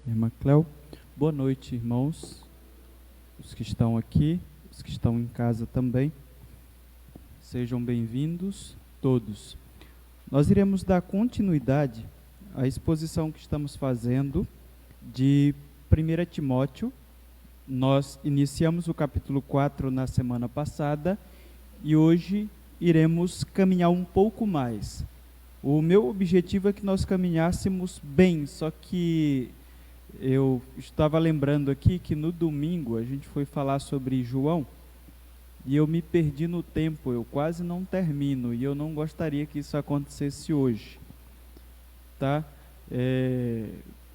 Irmã Cléo, boa noite, irmãos, os que estão aqui, os que estão em casa também, sejam bem-vindos todos. Nós iremos dar continuidade à exposição que estamos fazendo de 1 Timóteo. Nós iniciamos o capítulo 4 na semana passada e hoje iremos caminhar um pouco mais. O meu objetivo é que nós caminhássemos bem, só que eu estava lembrando aqui que no domingo a gente foi falar sobre João e eu me perdi no tempo, eu quase não termino e eu não gostaria que isso acontecesse hoje, tá?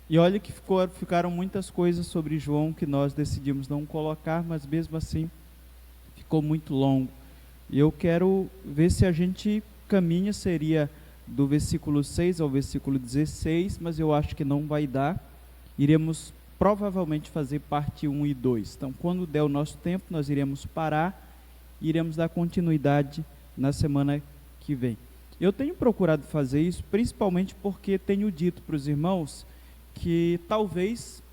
E olha que ficaram muitas coisas sobre João que nós decidimos não colocar, mas mesmo assim ficou muito longo. E eu quero ver se a gente caminha, seria do versículo 6 ao versículo 16, mas eu acho que não vai dar. Iremos provavelmente fazer parte 1 e 2. Então, quando der o nosso tempo, nós iremos parar e iremos dar continuidade na semana que vem. Eu tenho procurado fazer isso, principalmente porque tenho dito para os irmãos que talvez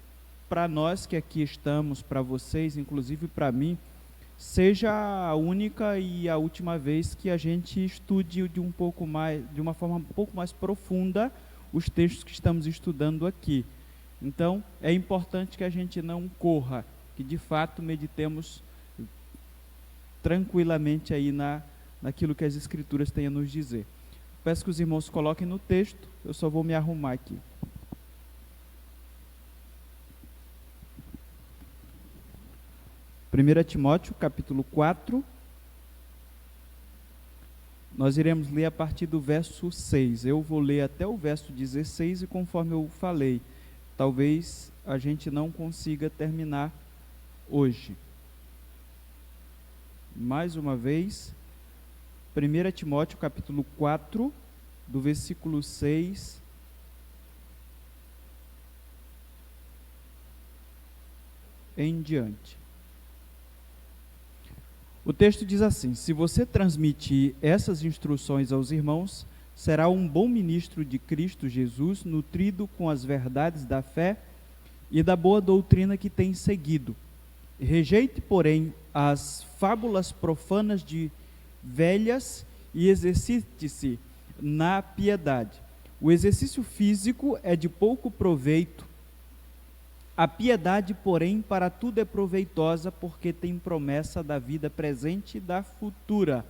para nós que aqui estamos, para vocês, inclusive para mim, seja a única e a última vez que a gente estude de uma forma um pouco mais profunda os textos que estamos estudando aqui. Então, é importante que a gente não corra, que de fato meditemos tranquilamente aí naquilo que as Escrituras têm a nos dizer. Peço que os irmãos coloquem no texto, eu só vou me arrumar aqui. Primeira Timóteo, capítulo 4, nós iremos ler a partir do verso 6. Eu vou ler até o verso 16 e conforme eu falei, talvez a gente não consiga terminar hoje. Mais uma vez, 1 Timóteo capítulo 4, do versículo 6 em diante. O texto diz assim: se você transmitir essas instruções aos irmãos, será um bom ministro de Cristo Jesus, nutrido com as verdades da fé e da boa doutrina que tem seguido. Rejeite, porém, as fábulas profanas de velhas e exercite-se na piedade. O exercício físico é de pouco proveito. A piedade, porém, para tudo é proveitosa, porque tem promessa da vida presente e da futura.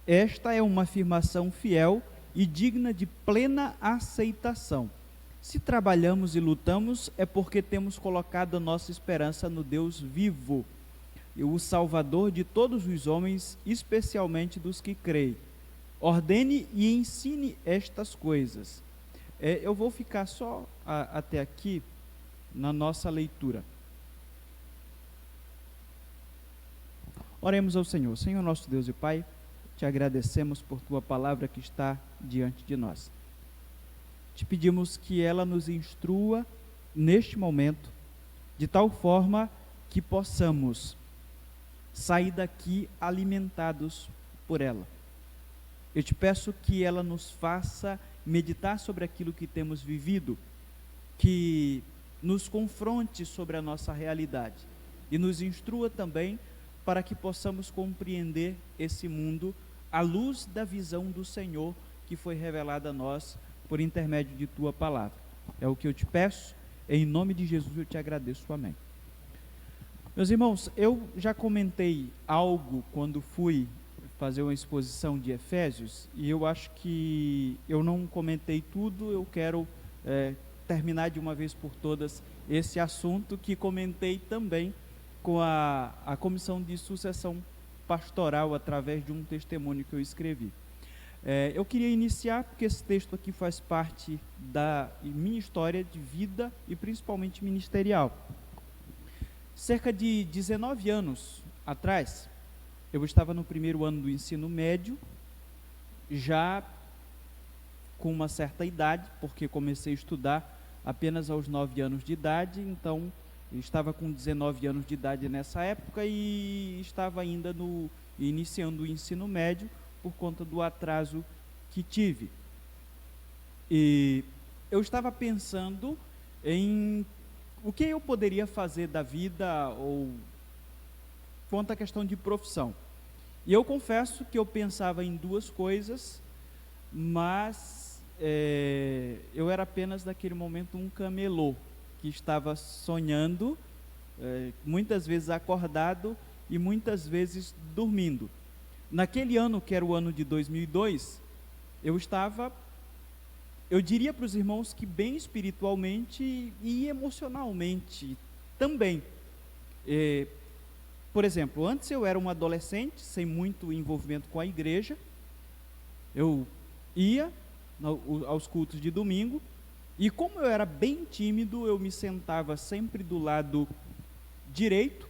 Esta é uma afirmação fiel e digna de plena aceitação. Se trabalhamos e lutamos, é porque temos colocado a nossa esperança no Deus vivo, o Salvador de todos os homens, especialmente dos que creem. Ordene e ensine estas coisas. Eu vou ficar só até aqui na nossa leitura. Oremos ao Senhor. Senhor nosso Deus e Pai, te agradecemos por tua palavra que está diante de nós. Te pedimos que ela nos instrua neste momento, de tal forma que possamos sair daqui alimentados por ela. Eu te peço que ela nos faça meditar sobre aquilo que temos vivido, que nos confronte sobre a nossa realidade e nos instrua também para que possamos compreender esse mundo à luz da visão do Senhor que foi revelada a nós por intermédio de tua palavra. É o que eu te peço, em nome de Jesus eu te agradeço, amém. Meus irmãos, eu já comentei algo quando fui fazer uma exposição de Efésios, e eu acho que eu não comentei tudo. Eu quero terminar de uma vez por todas esse assunto que comentei também com a comissão de sucessão pastoral através de um testemunho que eu escrevi. Eu queria iniciar porque esse texto aqui faz parte da minha história de vida e principalmente ministerial. Cerca de 19 anos atrás, eu estava no primeiro ano do ensino médio, já com uma certa idade, porque comecei a estudar apenas aos 9 anos de idade, então eu estava com 19 anos de idade nessa época e estava ainda iniciando o ensino médio por conta do atraso que tive. E eu estava pensando em o que eu poderia fazer da vida ou quanto à questão de profissão. E eu confesso que eu pensava em duas coisas, mas eu era apenas naquele momento um camelô que estava sonhando, muitas vezes acordado e muitas vezes dormindo. Naquele ano, que era o ano de 2002, eu diria para os irmãos que bem espiritualmente e emocionalmente também. Por exemplo, antes eu era um adolescente, sem muito envolvimento com a igreja. Eu ia aos cultos de domingo, e como eu era bem tímido, eu me sentava sempre do lado direito,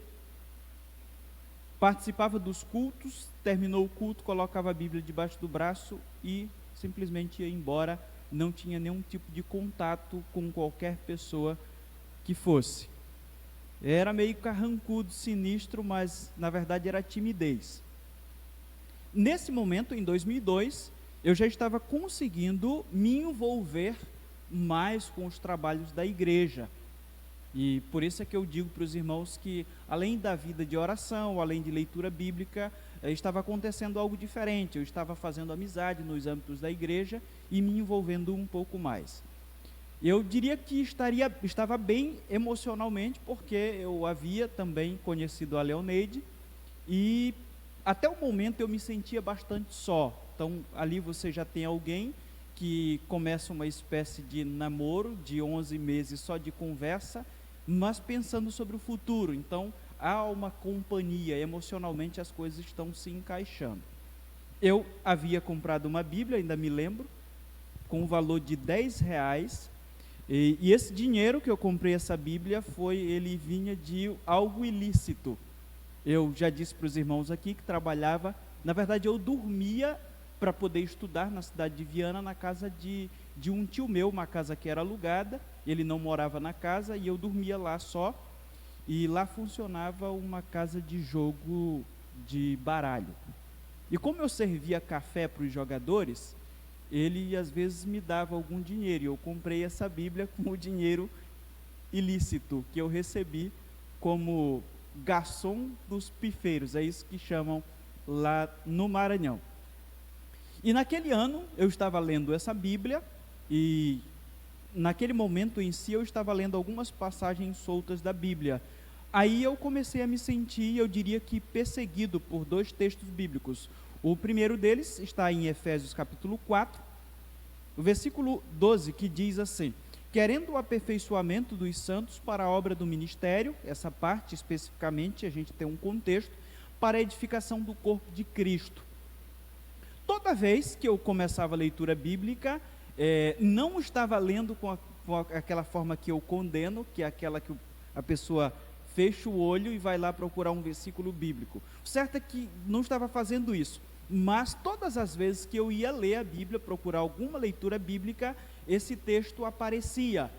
participava dos cultos, terminou o culto, colocava a Bíblia debaixo do braço e simplesmente ia embora, não tinha nenhum tipo de contato com qualquer pessoa que fosse. Era meio carrancudo, sinistro, mas na verdade era timidez. Nesse momento, em 2002, eu já estava conseguindo me envolver mais com os trabalhos da igreja. E por isso é que eu digo para os irmãos que, além da vida de oração, além de leitura bíblica, estava acontecendo algo diferente. Eu estava fazendo amizade nos âmbitos da igreja e me envolvendo um pouco mais. Eu diria que estava bem emocionalmente, porque eu havia também conhecido a Leoneide, e até o momento eu me sentia bastante só. Então, ali você já tem alguém que começa uma espécie de namoro de 11 meses só de conversa, mas pensando sobre o futuro. Então, há uma companhia, emocionalmente as coisas estão se encaixando. Eu havia comprado uma Bíblia, ainda me lembro, com o valor de R$10, e esse dinheiro que eu comprei essa Bíblia ele vinha de algo ilícito. Eu já disse para os irmãos aqui que trabalhava, na verdade eu dormia para poder estudar na cidade de Viana, na casa de um tio meu, uma casa que era alugada, ele não morava na casa e eu dormia lá só, e lá funcionava uma casa de jogo de baralho. E como eu servia café para os jogadores, ele às vezes me dava algum dinheiro, e eu comprei essa Bíblia com o dinheiro ilícito que eu recebi como garçom dos pifeiros, é isso que chamam lá no Maranhão. E naquele ano eu estava lendo essa Bíblia, e naquele momento em si eu estava lendo algumas passagens soltas da Bíblia. Aí eu comecei a me sentir, eu diria que perseguido por dois textos bíblicos. O primeiro deles está em Efésios capítulo 4, o versículo 12, que diz assim: querendo o aperfeiçoamento dos santos para a obra do ministério, essa parte especificamente, a gente tem um contexto, para a edificação do corpo de Cristo. Toda vez que eu começava a leitura bíblica, não estava lendo com aquela forma que eu condeno, que é aquela que a pessoa fecha o olho e vai lá procurar um versículo bíblico. O certo é que não estava fazendo isso, mas todas as vezes que eu ia ler a Bíblia, procurar alguma leitura bíblica, esse texto aparecia.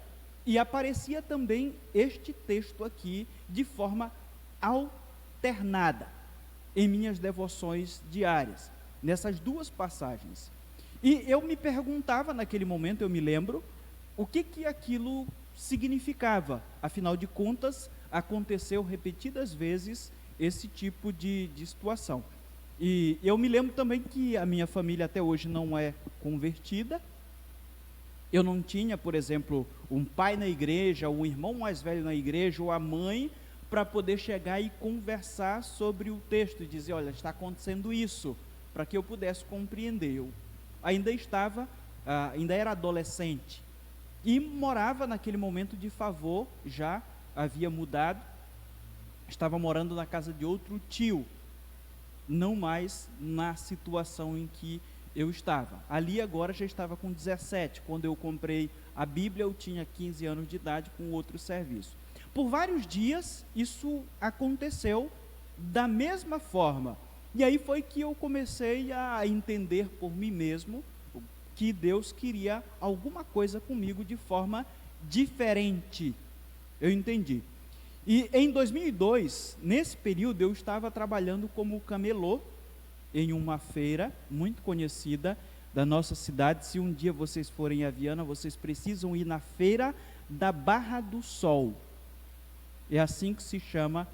E aparecia também este texto aqui, de forma alternada, em minhas devoções diárias, nessas duas passagens. E eu me perguntava naquele momento, eu me lembro, o que aquilo significava. Afinal de contas, aconteceu repetidas vezes esse tipo de situação. E eu me lembro também que a minha família até hoje não é convertida. Eu não tinha, por exemplo, um pai na igreja, um irmão mais velho na igreja, ou a mãe, para poder chegar e conversar sobre o texto e dizer, olha, está acontecendo isso, para que eu pudesse compreender. Eu ainda era adolescente, e morava naquele momento de favor, já havia mudado, estava morando na casa de outro tio, não mais na situação em que eu estava. Ali agora já estava com 17, quando eu comprei a Bíblia eu tinha 15 anos de idade com outro serviço. Por vários dias isso aconteceu da mesma forma, e aí foi que eu comecei a entender por mim mesmo que Deus queria alguma coisa comigo de forma diferente. Eu entendi. E em 2002, nesse período, eu estava trabalhando como camelô em uma feira muito conhecida da nossa cidade. Se um dia vocês forem a Viana, vocês precisam ir na feira da Barra do Sol. É assim que se chama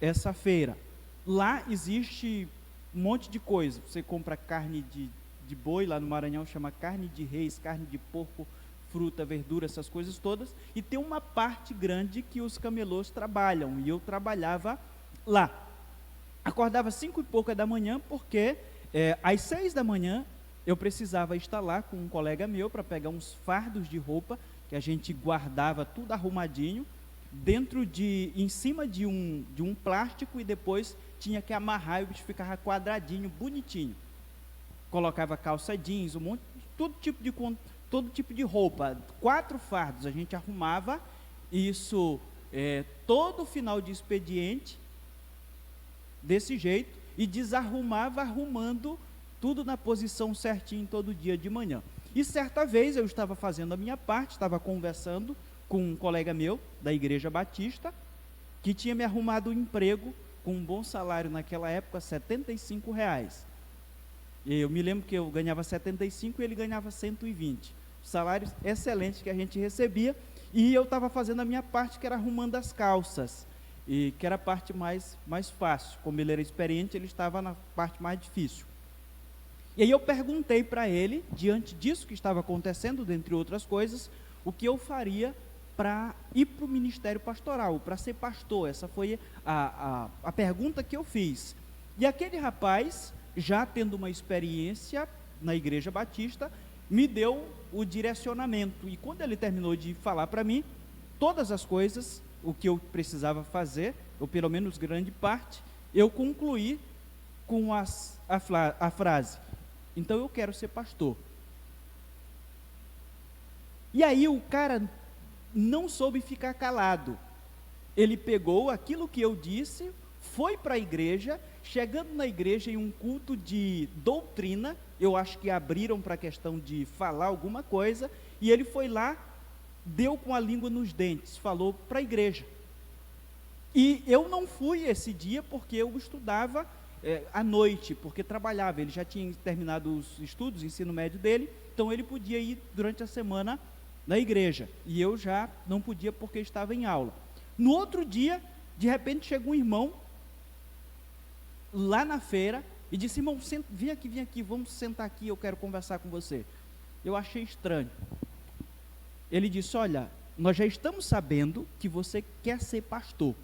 essa feira. Lá existe um monte de coisa. Você compra carne de boi, lá no Maranhão chama carne de reis, carne de porco, fruta, verdura, essas coisas todas. E tem uma parte grande que os camelôs trabalham, e eu trabalhava lá. Acordava 5 e pouca da manhã, porque às 6 da manhã eu precisava estar lá com um colega meu para pegar uns fardos de roupa, que a gente guardava tudo arrumadinho, em cima de um plástico, e depois tinha que amarrar, e o bicho ficava quadradinho, bonitinho. Colocava calça jeans, todo tipo de roupa, 4 fardos, a gente arrumava isso todo final de expediente, desse jeito, e desarrumava arrumando tudo na posição certinho todo dia de manhã. E certa vez eu estava fazendo a minha parte, estava conversando com um colega meu da Igreja Batista, que tinha me arrumado um emprego com um bom salário naquela época, R$75. Eu me lembro que eu ganhava 75 e ele ganhava 120. Salários excelentes que a gente recebia, e eu estava fazendo a minha parte, que era arrumando as calças, e que era a parte mais fácil. Como ele era experiente, ele estava na parte mais difícil. E aí eu perguntei para ele, diante disso que estava acontecendo, dentre outras coisas, o que eu faria para ir para o ministério pastoral, para ser pastor. Essa foi a pergunta que eu fiz. E aquele rapaz, já tendo uma experiência na Igreja Batista, me deu o direcionamento. E quando ele terminou de falar para mim todas as coisas, o que eu precisava fazer, ou pelo menos grande parte, eu concluí com a frase: então eu quero ser pastor. E aí o cara não soube ficar calado. Ele pegou aquilo que eu disse, foi para a igreja. Chegando na igreja, em um culto de doutrina, eu acho que abriram para a questão de falar alguma coisa, e ele foi lá, deu com a língua nos dentes, falou para a igreja. E eu não fui esse dia, porque eu estudava à noite, porque trabalhava. Ele já tinha terminado os estudos, o ensino médio dele, então ele podia ir durante a semana na igreja, e eu já não podia, porque estava em aula. No outro dia, de repente chegou um irmão lá na feira e disse: irmão, vem aqui, vamos sentar aqui, eu quero conversar com você. Eu achei estranho. Ele disse: olha, nós já estamos sabendo que você quer ser pastor.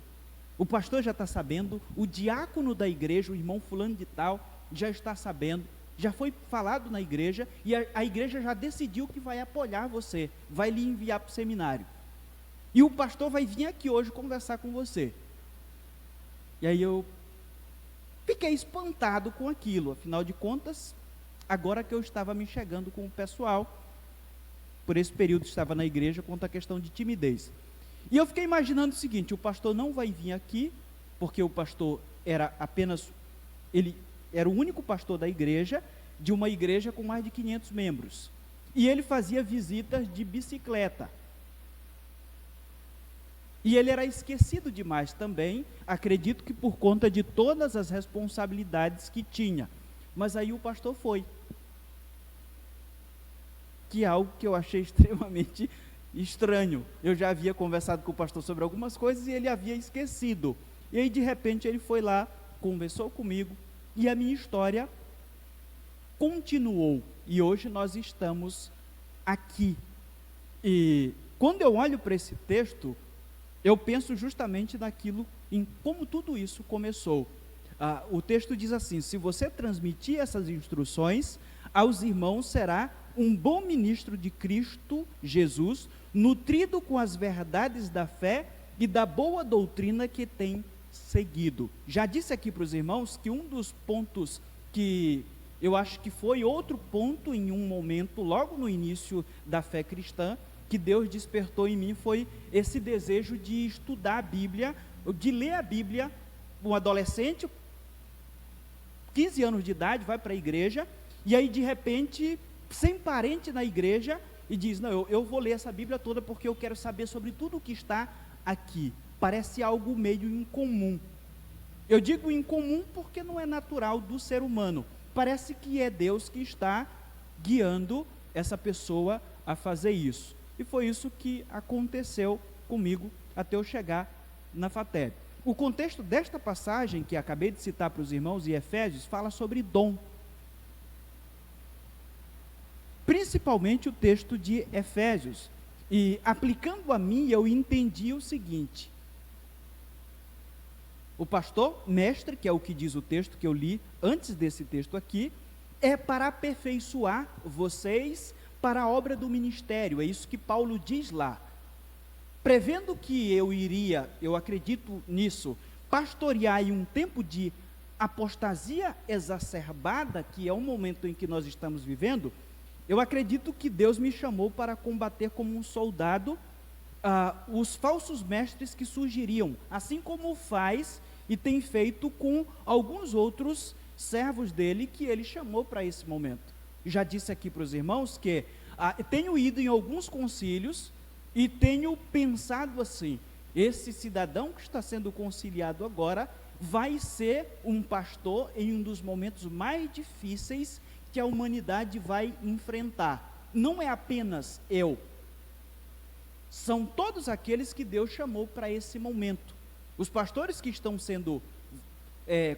O pastor já está sabendo, o diácono da igreja, o irmão fulano de tal, já está sabendo, já foi falado na igreja, e a igreja já decidiu que vai apoiar você, vai lhe enviar para o seminário. E o pastor vai vir aqui hoje conversar com você. E aí eu fiquei espantado com aquilo. Afinal de contas, agora que eu estava me chegando com o pessoal, por esse período estava na igreja, quanto à questão de timidez. E eu fiquei imaginando o seguinte: o pastor não vai vir aqui, porque o pastor ele era o único pastor da igreja, de uma igreja com mais de 500 membros. E ele fazia visitas de bicicleta. E ele era esquecido demais também, acredito que por conta de todas as responsabilidades que tinha. Mas aí o pastor foi. Que é algo que eu achei extremamente estranho. Eu já havia conversado com o pastor sobre algumas coisas e ele havia esquecido. E aí de repente ele foi lá, conversou comigo, e a minha história continuou. E hoje nós estamos aqui. E quando eu olho para esse texto, eu penso justamente naquilo, em como tudo isso começou. O texto diz assim: se você transmitir essas instruções aos irmãos, será um bom ministro de Cristo Jesus, nutrido com as verdades da fé e da boa doutrina que tem seguido. Já disse aqui para os irmãos que um dos pontos que eu acho que foi outro ponto em um momento, logo no início da fé cristã, que Deus despertou em mim, foi esse desejo de estudar a Bíblia, de ler a Bíblia. Um adolescente, 15 anos de idade, vai para a igreja, e aí de repente, sem parente na igreja, e diz: não, eu vou ler essa Bíblia toda, porque eu quero saber sobre tudo o que está aqui. Parece algo meio incomum. Eu digo incomum porque não é natural do ser humano. Parece que é Deus que está guiando essa pessoa a fazer isso. E foi isso que aconteceu comigo até eu chegar na FATEB. O contexto desta passagem, que acabei de citar para os irmãos, em Efésios, fala sobre dom. Principalmente o texto de Efésios. E aplicando a mim, eu entendi o seguinte: o pastor, mestre, que é o que diz o texto que eu li antes desse texto aqui, é para aperfeiçoar vocês para a obra do ministério. É isso que Paulo diz lá. Prevendo que eu acredito nisso, pastorear em um tempo de apostasia exacerbada, que é o momento em que nós estamos vivendo, eu acredito que Deus me chamou para combater como um soldado os falsos mestres que surgiriam, assim como faz e tem feito com alguns outros servos dele que ele chamou para esse momento. Já disse aqui para os irmãos que tenho ido em alguns concílios e tenho pensado assim: esse cidadão que está sendo conciliado agora vai ser um pastor em um dos momentos mais difíceis que a humanidade vai enfrentar. Não é apenas eu, são todos aqueles que Deus chamou para esse momento. Os pastores que estão sendo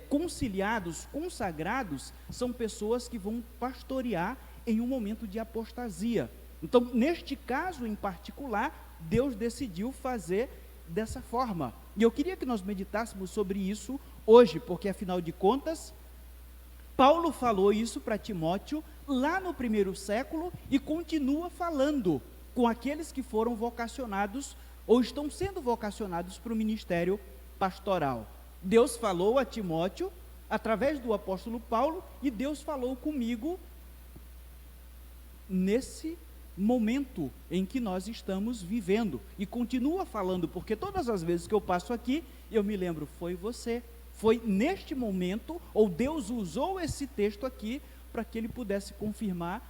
conciliados, consagrados, são pessoas que vão pastorear em um momento de apostasia. Então, neste caso em particular, Deus decidiu fazer dessa forma. E eu queria que nós meditássemos sobre isso hoje, porque afinal de contas, Paulo falou isso para Timóteo lá no primeiro século e continua falando com aqueles que foram vocacionados ou estão sendo vocacionados para o ministério pastoral. Deus falou a Timóteo através do apóstolo Paulo e Deus falou comigo nesse momento em que nós estamos vivendo e continua falando, porque todas as vezes que eu passo aqui, eu me lembro, foi você. Foi neste momento, ou Deus usou esse texto aqui para que ele pudesse confirmar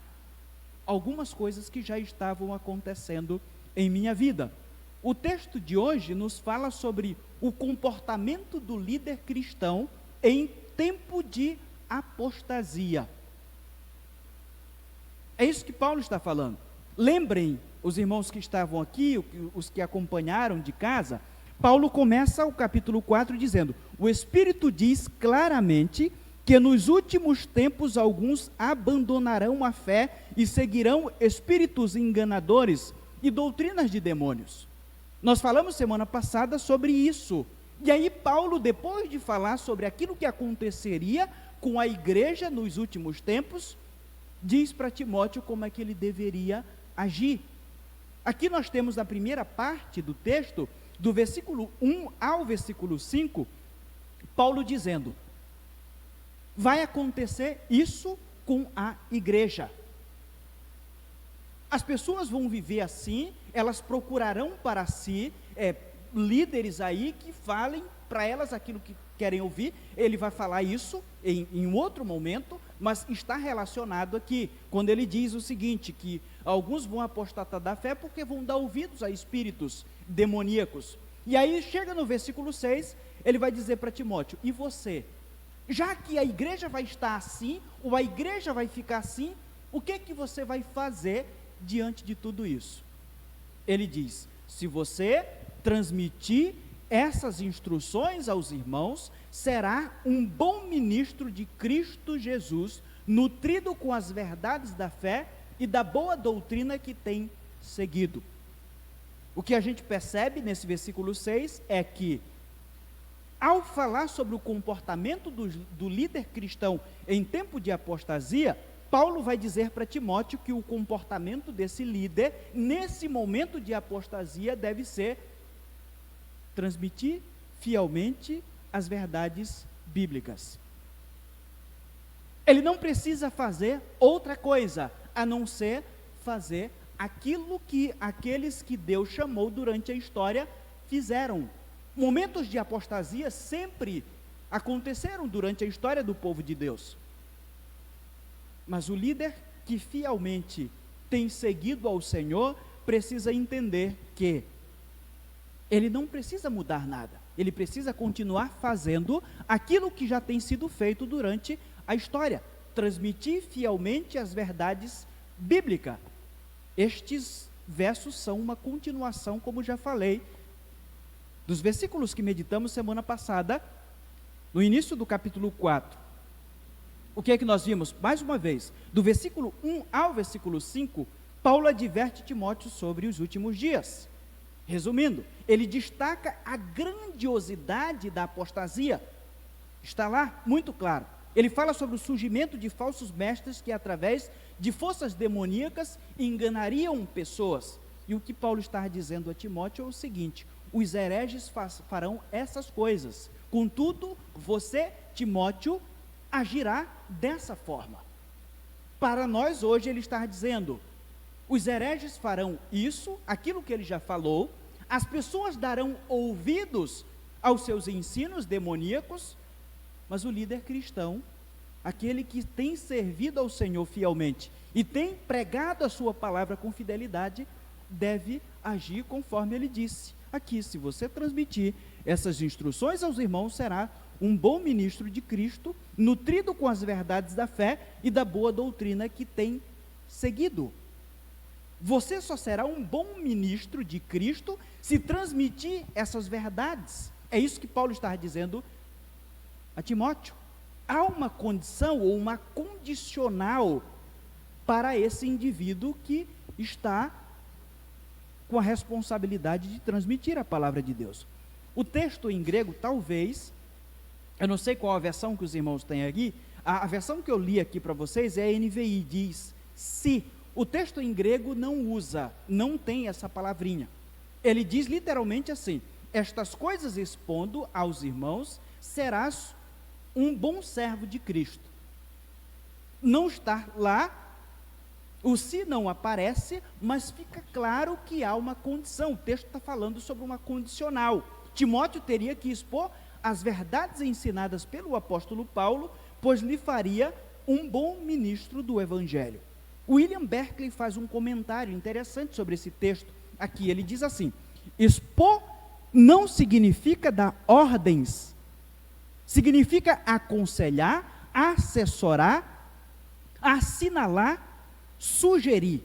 algumas coisas que já estavam acontecendo em minha vida. O texto de hoje nos fala sobre o comportamento do líder cristão em tempo de apostasia. É isso que Paulo está falando. Lembrem, os irmãos que estavam aqui, os que acompanharam de casa, Paulo começa o capítulo 4 dizendo: o Espírito diz claramente que nos últimos tempos alguns abandonarão a fé e seguirão espíritos enganadores e doutrinas de demônios. Nós falamos semana passada sobre isso. E aí Paulo, depois de falar sobre aquilo que aconteceria com a igreja nos últimos tempos, diz para Timóteo como é que ele deveria agir. Aqui nós temos a primeira parte do texto, do versículo 1 ao versículo 5, Paulo dizendo: vai acontecer isso com a igreja. As pessoas vão viver assim, elas procurarão para si líderes aí que falem para elas aquilo que querem ouvir. Ele vai falar isso em um outro momento, mas está relacionado aqui, quando ele diz o seguinte, que alguns vão apostatar da fé porque vão dar ouvidos a espíritos demoníacos. E aí chega no versículo 6, ele vai dizer para Timóteo: e você? Já que a igreja vai estar assim, ou a igreja vai ficar assim, o que que você vai fazer diante de tudo isso? Ele diz: se você transmitir essas instruções aos irmãos, será um bom ministro de Cristo Jesus, nutrido com as verdades da fé e da boa doutrina que tem seguido. O que a gente percebe nesse versículo 6 é que, ao falar sobre o comportamento do líder cristão em tempo de apostasia, Paulo vai dizer para Timóteo que o comportamento desse líder, nesse momento de apostasia, deve ser transmitir fielmente as verdades bíblicas. Ele não precisa fazer outra coisa, a não ser fazer aquilo que aqueles que Deus chamou durante a história fizeram. Momentos de apostasia sempre aconteceram durante a história do povo de Deus. Mas o líder que fielmente tem seguido ao Senhor precisa entender que ele não precisa mudar nada. Ele precisa continuar fazendo aquilo que já tem sido feito durante a história. Transmitir fielmente as verdades bíblicas. Estes versos são uma continuação, como já falei, dos versículos que meditamos semana passada, no início do capítulo 4, o que é que nós vimos? Mais uma vez, do versículo 1 ao versículo 5, Paulo adverte Timóteo sobre os últimos dias. Resumindo, ele destaca a grandiosidade da apostasia. Está lá, muito claro. Ele fala sobre o surgimento de falsos mestres que, através de forças demoníacas, enganariam pessoas. E o que Paulo está dizendo a Timóteo é o seguinte: os hereges farão essas coisas. Contudo, você, Timóteo, agirá dessa forma. Para nós, hoje, ele está dizendo: os hereges farão isso, aquilo que ele já falou, as pessoas darão ouvidos aos seus ensinos demoníacos, mas o líder cristão, aquele que tem servido ao Senhor fielmente e tem pregado a sua palavra com fidelidade, deve agir conforme ele disse. Aqui, se você transmitir essas instruções aos irmãos, será um bom ministro de Cristo, nutrido com as verdades da fé e da boa doutrina que tem seguido. Você só será um bom ministro de Cristo se transmitir essas verdades. É isso que Paulo está dizendo a Timóteo. Há uma condição ou uma condicional para esse indivíduo que está com a responsabilidade de transmitir a palavra de Deus. O texto em grego, talvez, eu não sei qual a versão que os irmãos têm aqui, a versão que eu li aqui para vocês é a NVI, diz se. O texto em grego não tem essa palavrinha. Ele diz literalmente assim: estas coisas expondo aos irmãos, serás um bom servo de Cristo. Não está lá, o se não aparece, mas fica claro que há uma condição. O texto está falando sobre uma condicional. Timóteo teria que expor as verdades ensinadas pelo apóstolo Paulo, pois lhe faria um bom ministro do Evangelho. William Berkeley faz um comentário interessante sobre esse texto. Aqui ele diz assim: expor não significa dar ordens, significa aconselhar, assessorar, assinalar, sugerir.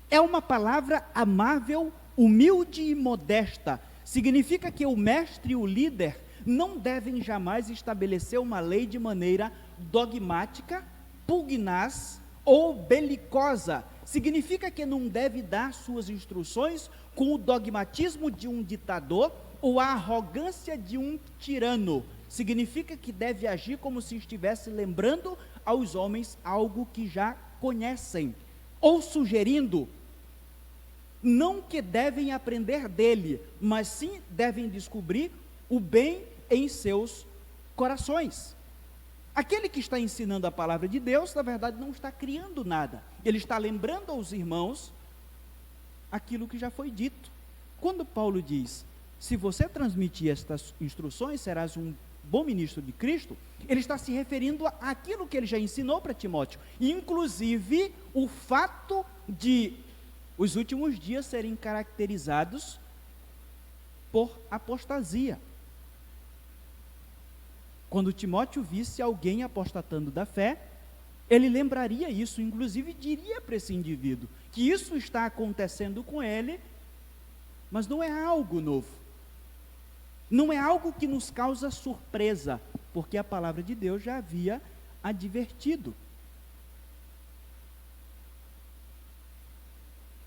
É uma palavra amável, humilde e modesta. Significa que o mestre e o líder não devem jamais estabelecer uma lei de maneira dogmática, pugnaz ou belicosa. Significa que não deve dar suas instruções com o dogmatismo de um ditador ou a arrogância de um tirano. Significa que deve agir como se estivesse lembrando aos homens algo que já conhecem, ou sugerindo, não que devem aprender dele, mas sim devem descobrir o bem em seus corações. Aquele que está ensinando a palavra de Deus, na verdade, não está criando nada. Ele está lembrando aos irmãos aquilo que já foi dito. Quando Paulo diz: se você transmitir estas instruções, serás um bom ministro de Cristo, ele está se referindo àquilo que ele já ensinou para Timóteo, inclusive o fato de os últimos dias serem caracterizados por apostasia. Quando Timóteo visse alguém apostatando da fé, ele lembraria isso, inclusive diria para esse indivíduo que isso está acontecendo com ele, mas não é algo novo, não é algo que nos causa surpresa, porque a palavra de Deus já havia advertido.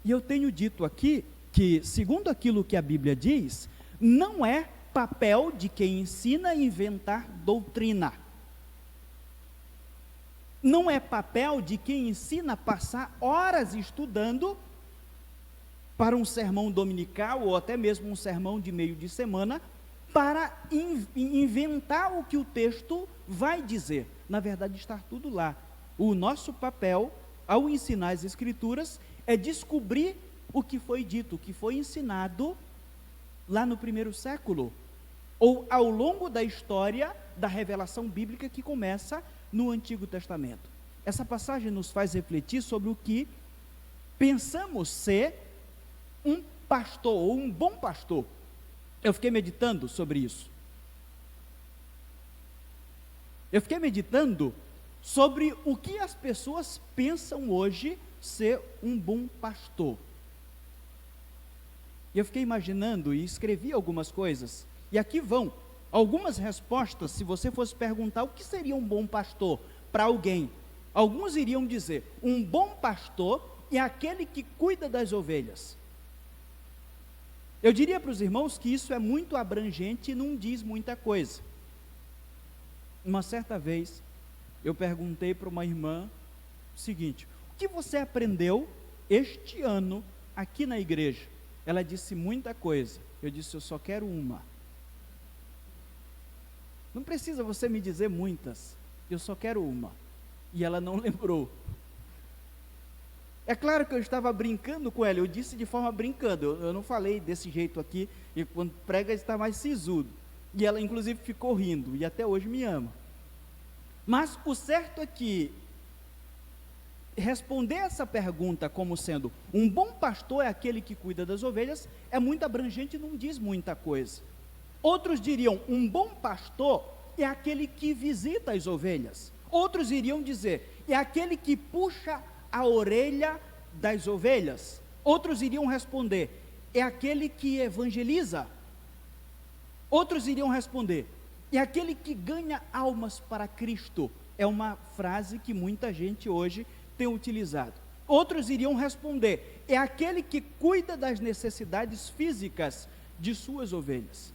E eu tenho dito aqui que, segundo aquilo que a Bíblia diz, não é papel de quem ensina inventar doutrina. Não é papel de quem ensina passar horas estudando para um sermão dominical ou até mesmo um sermão de meio de semana para inventar o que o texto vai dizer. Na verdade, está tudo lá. O nosso papel, ao ensinar as Escrituras, é descobrir o que foi dito, o que foi ensinado lá no primeiro século, ou ao longo da história da revelação bíblica que começa no Antigo Testamento. Essa passagem nos faz refletir sobre o que pensamos ser um pastor, ou um bom pastor. Eu fiquei meditando sobre isso. Eu fiquei meditando sobre o que as pessoas pensam hoje ser um bom pastor. E eu fiquei imaginando e escrevi algumas coisas. E aqui vão algumas respostas. Se você fosse perguntar o que seria um bom pastor para alguém, alguns iriam dizer: um bom pastor é aquele que cuida das ovelhas. Eu diria para os irmãos que isso é muito abrangente e não diz muita coisa. Uma certa vez, eu perguntei para uma irmã o seguinte: o que você aprendeu este ano aqui na igreja? Ela disse: muita coisa. Eu disse: eu só quero uma. Não precisa você me dizer muitas, eu só quero uma. E ela não lembrou. É claro que eu estava brincando com ela, eu disse de forma brincando, eu não falei desse jeito aqui, e quando prega está mais sisudo. E ela inclusive ficou rindo, e até hoje me ama. Mas o certo é que responder essa pergunta como sendo um bom pastor é aquele que cuida das ovelhas, é muito abrangente e não diz muita coisa. Outros diriam: um bom pastor é aquele que visita as ovelhas. Outros iriam dizer: é aquele que puxa a orelha das ovelhas. Outros iriam responder: é aquele que evangeliza. Outros iriam responder: é aquele que ganha almas para Cristo. É uma frase que muita gente hoje tem utilizado. Outros iriam responder: é aquele que cuida das necessidades físicas de suas ovelhas.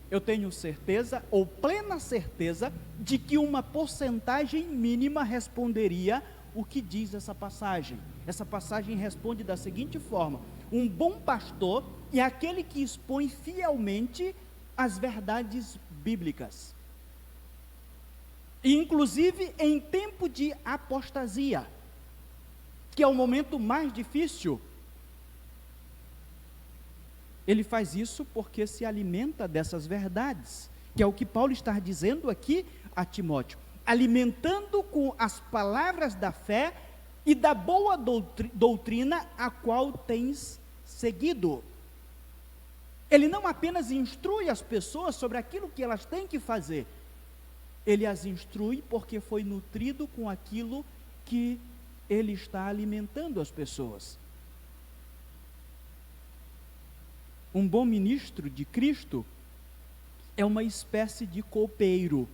Eu tenho certeza, ou plena certeza, de que uma porcentagem mínima responderia o que diz essa passagem. Essa passagem responde da seguinte forma: um bom pastor é aquele que expõe fielmente as verdades bíblicas, inclusive em tempo de apostasia, que é o momento mais difícil. Ele faz isso porque se alimenta dessas verdades, que é o que Paulo está dizendo aqui a Timóteo: alimentando com as palavras da fé e da boa doutrina a qual tens seguido. Ele não apenas instrui as pessoas sobre aquilo que elas têm que fazer, ele as instrui porque foi nutrido com aquilo que ele está alimentando as pessoas. Um bom ministro de Cristo é uma espécie de copeiro,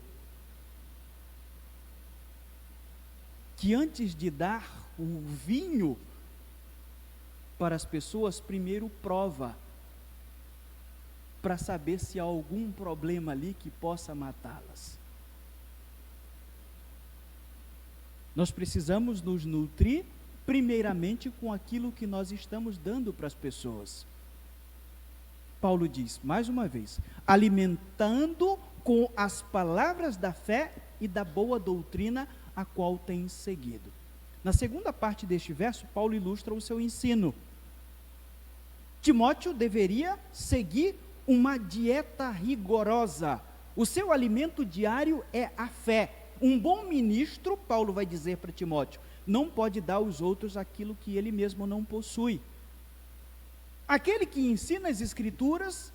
que antes de dar o vinho para as pessoas, primeiro prova, para saber se há algum problema ali que possa matá-las. Nós precisamos nos nutrir primeiramente com aquilo que nós estamos dando para as pessoas. Paulo diz, mais uma vez, alimentando com as palavras da fé e da boa doutrina a qual tem seguido. Na segunda parte deste verso, Paulo ilustra o seu ensino. Timóteo deveria seguir uma dieta rigorosa. O seu alimento diário é a fé. Um bom ministro, Paulo vai dizer para Timóteo, não pode dar aos outros aquilo que ele mesmo não possui. Aquele que ensina as Escrituras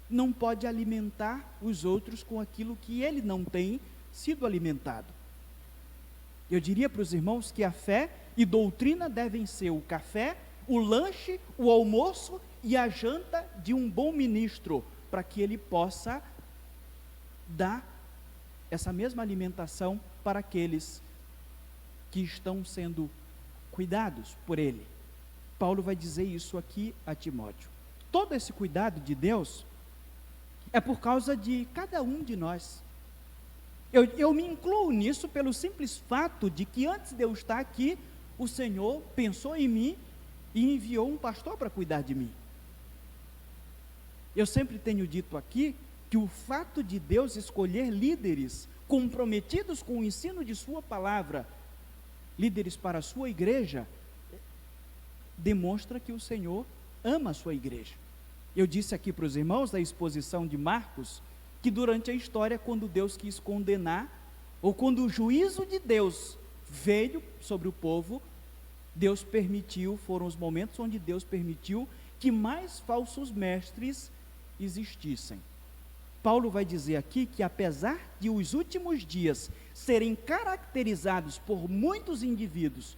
não pode alimentar os outros com aquilo que ele não tem sido alimentado. Eu diria para os irmãos que a fé e doutrina devem ser o café, o lanche, o almoço e a janta de um bom ministro, para que ele possa dar essa mesma alimentação para aqueles que estão sendo cuidados por ele. Paulo vai dizer isso aqui a Timóteo. Todo esse cuidado de Deus é por causa de cada um de nós. Eu me incluo nisso pelo simples fato de que antes de eu estar aqui, o Senhor pensou em mim e enviou um pastor para cuidar de mim. Eu sempre tenho dito aqui que o fato de Deus escolher líderes comprometidos com o ensino de sua palavra, líderes para a sua igreja, demonstra que o Senhor ama a sua igreja. Eu disse aqui para os irmãos da exposição de Marcos, que durante a história, quando Deus quis condenar, ou quando o juízo de Deus veio sobre o povo, Deus permitiu, foram os momentos onde Deus permitiu que mais falsos mestres existissem. Paulo vai dizer aqui que apesar de os últimos dias serem caracterizados por muitos indivíduos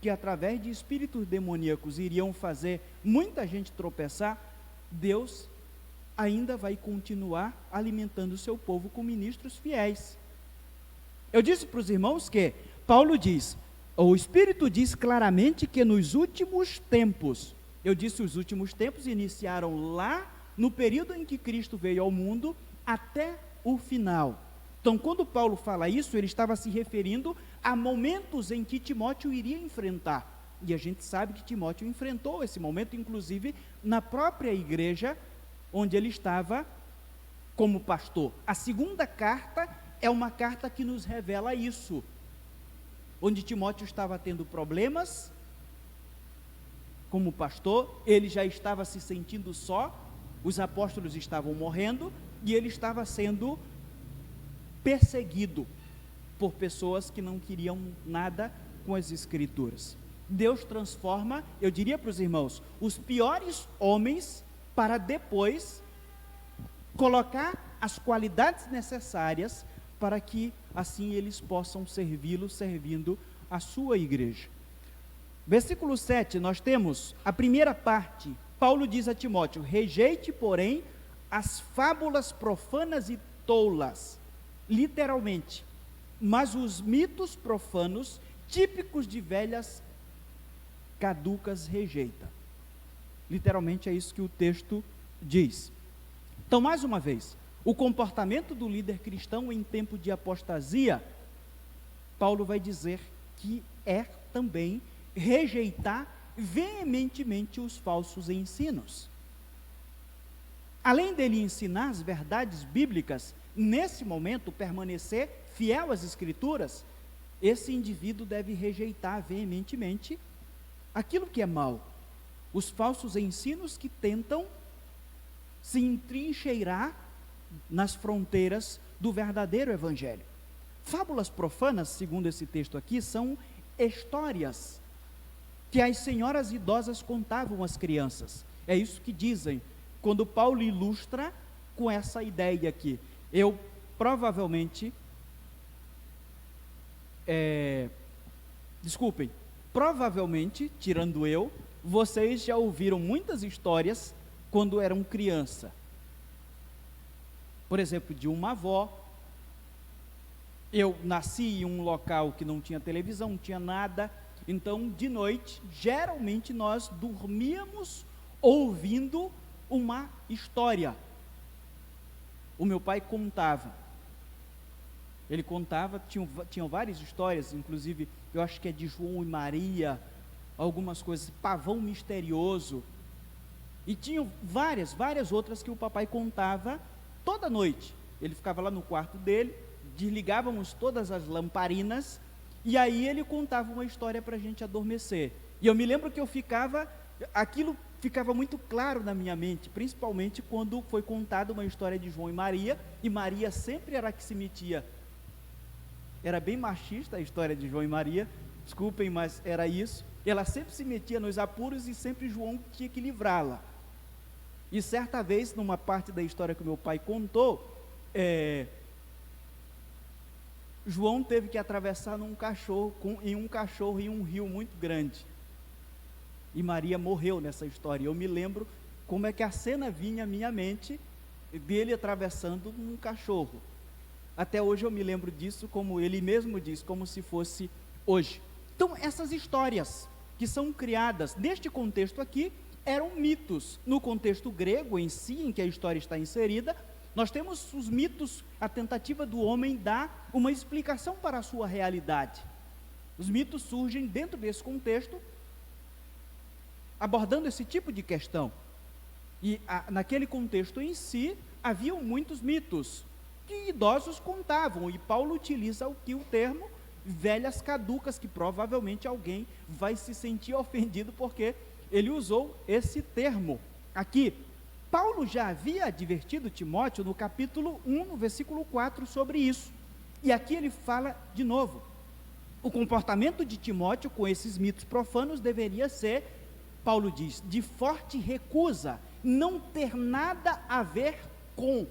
que através de espíritos demoníacos iriam fazer muita gente tropeçar, Deus ainda vai continuar alimentando o seu povo com ministros fiéis. Eu disse para os irmãos que Paulo diz, o Espírito diz claramente que nos últimos tempos, eu disse os últimos tempos iniciaram lá no período em que Cristo veio ao mundo até o final. Então, quando Paulo fala isso, ele estava se referindo a momentos em que Timóteo iria enfrentar. E a gente sabe que Timóteo enfrentou esse momento, inclusive na própria igreja onde ele estava como pastor. A segunda carta é uma carta que nos revela isso, onde Timóteo estava tendo problemas como pastor, ele já estava se sentindo só, os apóstolos estavam morrendo e ele estava sendo perseguido por pessoas que não queriam nada com as Escrituras. Deus transforma, eu diria para os irmãos, os piores homens para depois colocar as qualidades necessárias para que assim eles possam servi-lo, servindo a sua igreja. Versículo 7, nós temos a primeira parte. Paulo diz a Timóteo: rejeite, porém, as fábulas profanas e tolas, literalmente, mas os mitos profanos, típicos de velhas caducas, rejeita. Literalmente é isso que o texto diz. Então, mais uma vez, o comportamento do líder cristão em tempo de apostasia, Paulo vai dizer que é também rejeitar veementemente os falsos ensinos. Além dele ensinar as verdades bíblicas, nesse momento permanecer fiel às Escrituras, esse indivíduo deve rejeitar veementemente aquilo que é mal, os falsos ensinos que tentam se entrincheirar nas fronteiras do verdadeiro evangelho. Fábulas profanas, segundo esse texto aqui, são histórias que as senhoras idosas contavam às crianças. É isso que dizem quando Paulo ilustra com essa ideia aqui. Eu provavelmente, provavelmente, tirando eu, vocês já ouviram muitas histórias quando eram criança. Por exemplo, de uma avó. Eu nasci em um local que não tinha televisão, não tinha nada, então de noite, geralmente nós dormíamos ouvindo uma história. O meu pai contava. Ele contava, tinham várias histórias, inclusive, eu acho que é de João e Maria, algumas coisas, pavão misterioso, e tinham várias outras que o papai contava toda noite. Ele ficava lá no quarto dele, desligávamos todas as lamparinas, e aí ele contava uma história para a gente adormecer. E eu me lembro que aquilo ficava muito claro na minha mente, principalmente quando foi contada uma história de João e Maria sempre era a que se metia. Era bem machista a história de João e Maria, desculpem, mas era isso. Ela sempre se metia nos apuros e sempre João tinha que livrá-la. E certa vez, numa parte da história que meu pai contou, João teve que atravessar em um cachorro em um rio muito grande. E Maria morreu nessa história. Eu me lembro como é que a cena vinha à minha mente, dele atravessando um cachorro. Até hoje eu me lembro disso, como ele mesmo diz, como se fosse hoje. Então, essas histórias que são criadas neste contexto aqui, eram mitos. No contexto grego em si, em que a história está inserida, nós temos os mitos, a tentativa do homem dar uma explicação para a sua realidade. Os mitos surgem dentro desse contexto, abordando esse tipo de questão. E naquele contexto em si, haviam muitos mitos que idosos contavam, e Paulo utiliza o termo velhas caducas, que provavelmente alguém vai se sentir ofendido porque ele usou esse termo aqui. Paulo já havia advertido Timóteo no capítulo 1, no versículo 4, sobre isso. E aqui ele fala de novo. O comportamento de Timóteo com esses mitos profanos deveria ser, Paulo diz, de forte recusa, não ter nada a ver com.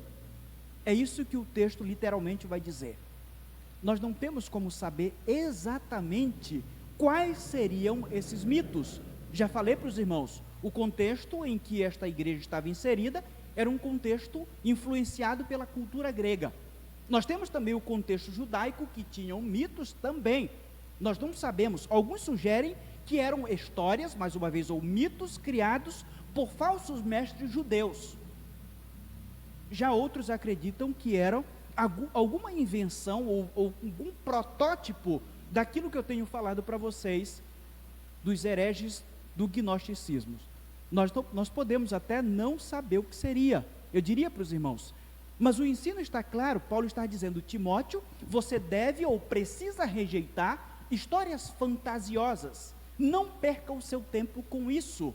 É isso que o texto literalmente vai dizer. Nós não temos como saber exatamente quais seriam esses mitos. Já falei para os irmãos, o contexto em que esta igreja estava inserida era um contexto influenciado pela cultura grega. Nós temos também o contexto judaico, que tinham mitos também. Nós não sabemos, alguns sugerem que eram histórias, mais uma vez, ou mitos criados por falsos mestres judeus. Já outros acreditam que eram alguma invenção ou algum protótipo daquilo que eu tenho falado para vocês, dos hereges do gnosticismo. Nós podemos até não saber o que seria, eu diria para os irmãos, mas o ensino está claro. Paulo está dizendo: Timóteo, você deve ou precisa rejeitar histórias fantasiosas, não perca o seu tempo com isso,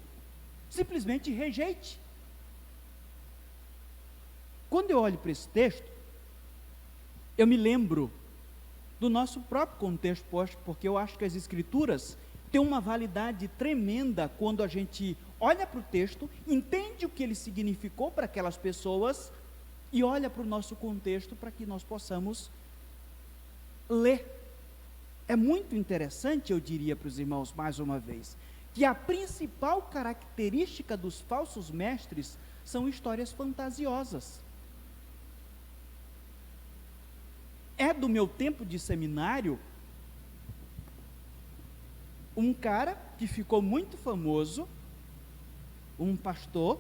simplesmente rejeite. Quando eu olho para esse texto, eu me lembro do nosso próprio contexto, porque eu acho que as Escrituras têm uma validade tremenda quando a gente olha para o texto, entende o que ele significou para aquelas pessoas e olha para o nosso contexto para que nós possamos ler. É muito interessante, eu diria para os irmãos mais uma vez, que a principal característica dos falsos mestres são histórias fantasiosas. É do meu tempo de seminário, um cara que ficou muito famoso, um pastor,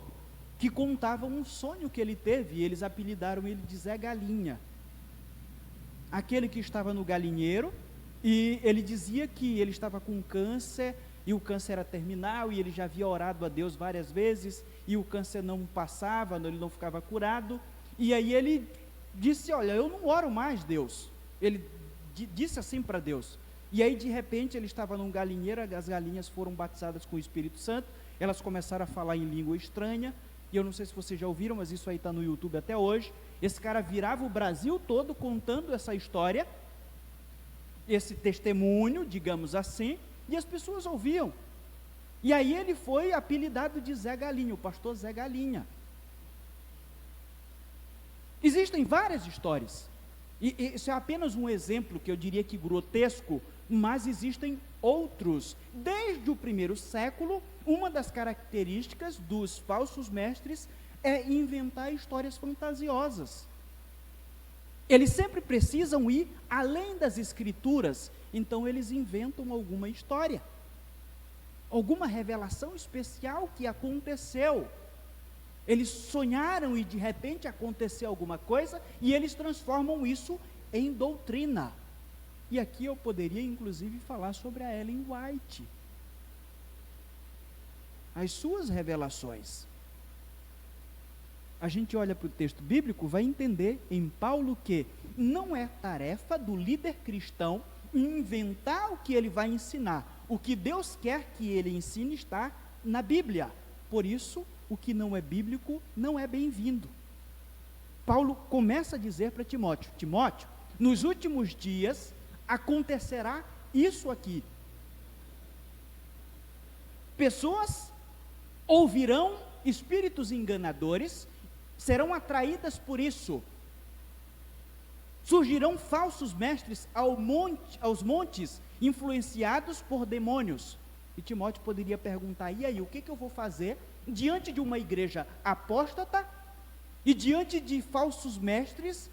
que contava um sonho que ele teve, e eles apelidaram ele de Zé Galinha. Aquele que estava no galinheiro, e ele dizia que ele estava com câncer, e o câncer era terminal, e ele já havia orado a Deus várias vezes, e o câncer não passava, ele não ficava curado, e aí ele disse: olha, eu não oro mais, Deus. Ele disse assim para Deus, e aí de repente ele estava num galinheiro, as galinhas foram batizadas com o Espírito Santo, elas começaram a falar em língua estranha, e eu não sei se vocês já ouviram, mas isso aí está no YouTube até hoje. Esse cara virava o Brasil todo contando essa história, esse testemunho, digamos assim, e as pessoas ouviam. E aí ele foi apelidado de Zé Galinha, o pastor Zé Galinha. Existem várias histórias, e isso é apenas um exemplo que eu diria que grotesco, mas existem outros. Desde o primeiro século, uma das características dos falsos mestres é inventar histórias fantasiosas. Eles sempre precisam ir além das Escrituras, então eles inventam alguma história, alguma revelação especial que aconteceu. Eles sonharam e de repente aconteceu alguma coisa, e eles transformam isso em doutrina. E aqui eu poderia inclusive falar sobre a Ellen White, as suas revelações. A gente olha para o texto bíblico, vai entender em Paulo que não é tarefa do líder cristão inventar o que ele vai ensinar. O que Deus quer que ele ensine está na Bíblia. Por isso, o que não é bíblico não é bem-vindo. Paulo começa a dizer para Timóteo: Timóteo, nos últimos dias acontecerá isso aqui. Pessoas ouvirão espíritos enganadores, serão atraídas por isso. Surgirão falsos mestres aos montes, influenciados por demônios. E Timóteo poderia perguntar: e aí, o que eu vou fazer diante de uma igreja apóstata e diante de falsos mestres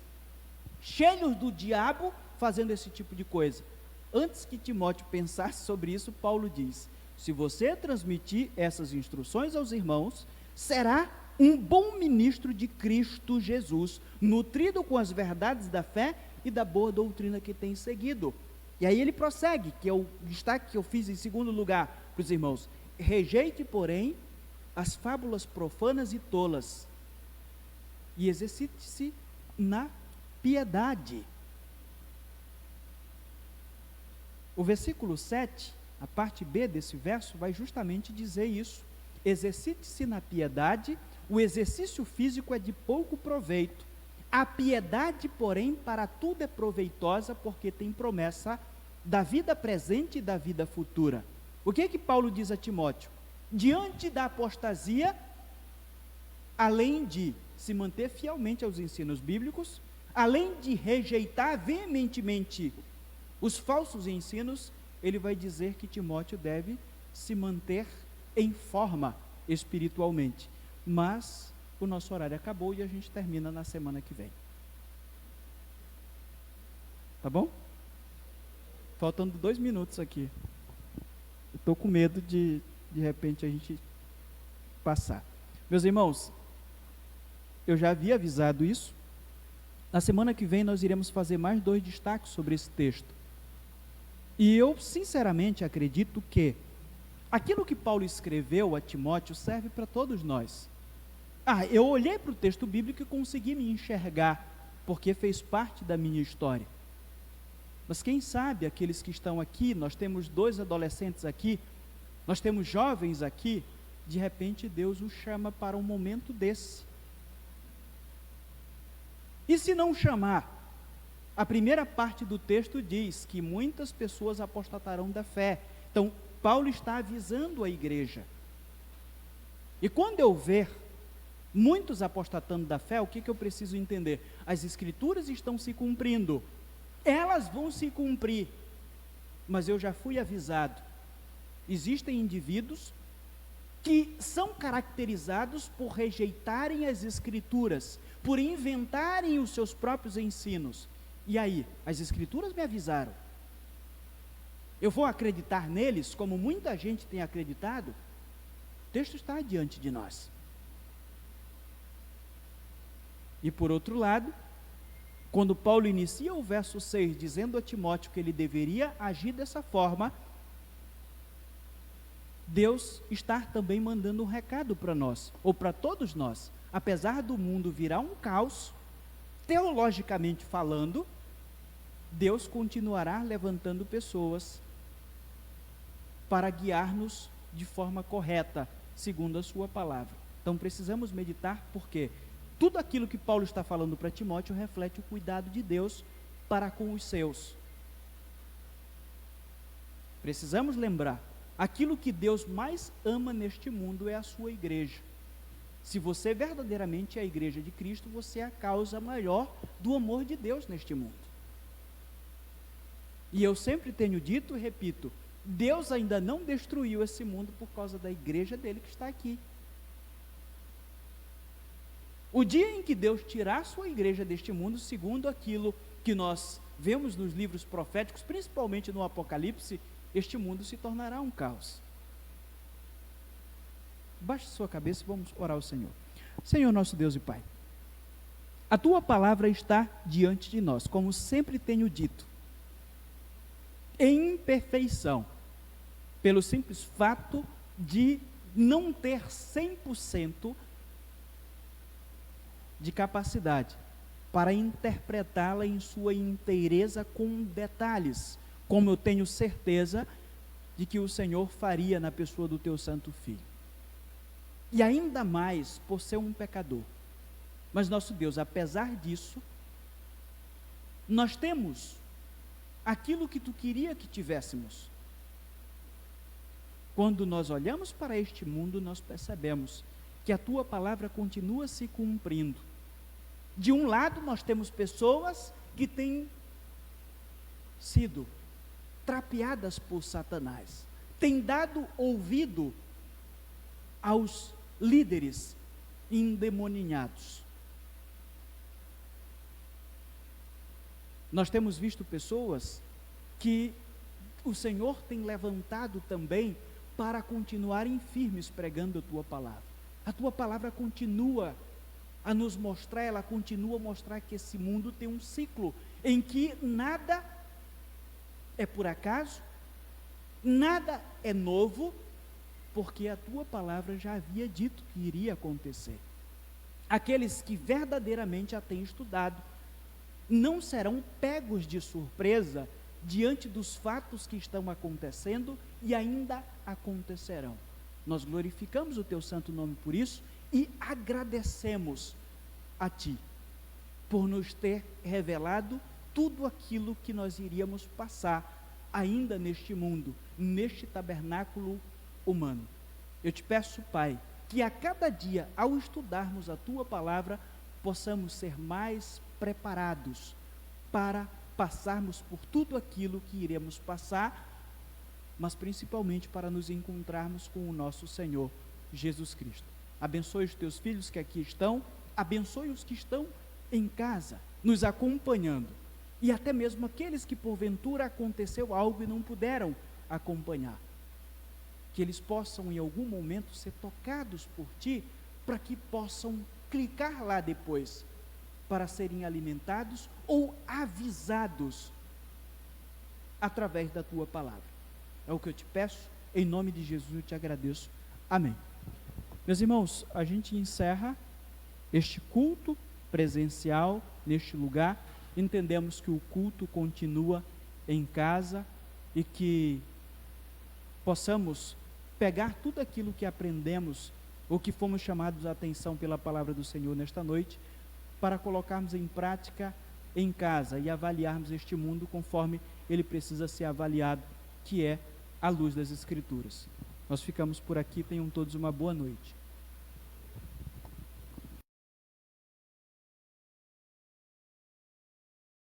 cheios do diabo fazendo esse tipo de coisa? Antes que Timóteo pensasse sobre isso, Paulo diz: se você transmitir essas instruções aos irmãos, será um bom ministro de Cristo Jesus, nutrido com as verdades da fé e da boa doutrina que tem seguido. E aí ele prossegue, que é o destaque que eu fiz em segundo lugar para os irmãos: rejeite, porém, as fábulas profanas e tolas, e exercite-se na piedade. O versículo 7, a parte B desse verso, vai justamente dizer isso: exercite-se na piedade. O exercício físico é de pouco proveito, a piedade, porém, para tudo é proveitosa, porque tem promessa da vida presente e da vida futura. O que é que Paulo diz a Timóteo? Diante da apostasia, além de se manter fielmente aos ensinos bíblicos, além de rejeitar veementemente os falsos ensinos, ele vai dizer que Timóteo deve se manter em forma espiritualmente. Mas o nosso horário acabou e a gente termina na semana que vem. Tá bom? Faltando 2 minutos aqui. Eu estou com medo de repente, a gente passar. Meus irmãos, eu já havia avisado isso. Na semana que vem nós iremos fazer mais 2 destaques sobre esse texto. E eu, sinceramente, acredito que aquilo que Paulo escreveu a Timóteo serve para todos nós. Eu olhei para o texto bíblico e consegui me enxergar, porque fez parte da minha história. Mas quem sabe aqueles que estão aqui, nós temos 2 adolescentes aqui, nós temos jovens aqui, de repente Deus os chama para um momento desse. E se não chamar? A primeira parte do texto diz que muitas pessoas apostatarão da fé. Então, Paulo está avisando a igreja. E quando eu ver muitos apostatando da fé, o que eu preciso entender? As escrituras estão se cumprindo. Elas vão se cumprir. Mas eu já fui avisado. Existem indivíduos que são caracterizados por rejeitarem as escrituras, por inventarem os seus próprios ensinos. E aí, as escrituras me avisaram. Eu vou acreditar neles como muita gente tem acreditado? O texto está diante de nós. E por outro lado, quando Paulo inicia o verso 6, dizendo a Timóteo que ele deveria agir dessa forma, Deus está também mandando um recado para nós, ou para todos nós. Apesar do mundo virar um caos, teologicamente falando, Deus continuará levantando pessoas para guiar-nos de forma correta, segundo a sua palavra. Então precisamos meditar, porque tudo aquilo que Paulo está falando para Timóteo reflete o cuidado de Deus para com os seus. Precisamos lembrar, aquilo que Deus mais ama neste mundo é a sua igreja. Se você verdadeiramente é a igreja de Cristo, você é a causa maior do amor de Deus neste mundo. E eu sempre tenho dito e repito, Deus ainda não destruiu esse mundo por causa da igreja dele que está aqui. O dia em que Deus tirar a sua igreja deste mundo, segundo aquilo que nós vemos nos livros proféticos, principalmente no Apocalipse, este mundo se tornará um caos. Baixe sua cabeça e vamos orar ao Senhor. Senhor nosso Deus e Pai, a Tua palavra está diante de nós, como sempre tenho dito, em imperfeição, pelo simples fato de não ter 100% de capacidade para interpretá-la em sua inteireza com detalhes, como eu tenho certeza de que o Senhor faria na pessoa do Teu Santo Filho. E ainda mais por ser um pecador. Mas nosso Deus, apesar disso, nós temos aquilo que Tu queria que tivéssemos. Quando nós olhamos para este mundo, nós percebemos que a Tua palavra continua se cumprindo. De um lado, nós temos pessoas que têm sido trapeadas por Satanás, têm dado ouvido aos líderes endemoninhados. Nós temos visto pessoas que o Senhor tem levantado também para continuarem firmes pregando a Tua palavra. A Tua palavra continua a nos mostrar, ela continua a mostrar que esse mundo tem um ciclo em que nada é por acaso, nada é novo, porque a Tua palavra já havia dito que iria acontecer. Aqueles que verdadeiramente a têm estudado não serão pegos de surpresa diante dos fatos que estão acontecendo e ainda acontecerão. Nós glorificamos o Teu santo nome por isso e agradecemos a Ti por nos ter revelado tudo aquilo que nós iríamos passar ainda neste mundo, neste tabernáculo humano. Eu te peço, Pai, que a cada dia, ao estudarmos a Tua palavra, possamos ser mais preparados para passarmos por tudo aquilo que iremos passar, mas principalmente para nos encontrarmos com o nosso Senhor Jesus Cristo. Abençoe os teus filhos que aqui estão, abençoe os que estão em casa, nos acompanhando, e até mesmo aqueles que porventura aconteceu algo e não puderam acompanhar, que eles possam em algum momento ser tocados por Ti, para que possam clicar lá depois, para serem alimentados ou avisados através da Tua palavra. É o que eu te peço, em nome de Jesus eu te agradeço. Amém. Meus irmãos, a gente encerra este culto presencial neste lugar. Entendemos que o culto continua em casa e que possamos pegar tudo aquilo que aprendemos ou que fomos chamados a atenção pela palavra do Senhor nesta noite, para colocarmos em prática em casa e avaliarmos este mundo conforme ele precisa ser avaliado, que é à luz das Escrituras. Nós ficamos por aqui, tenham todos uma boa noite.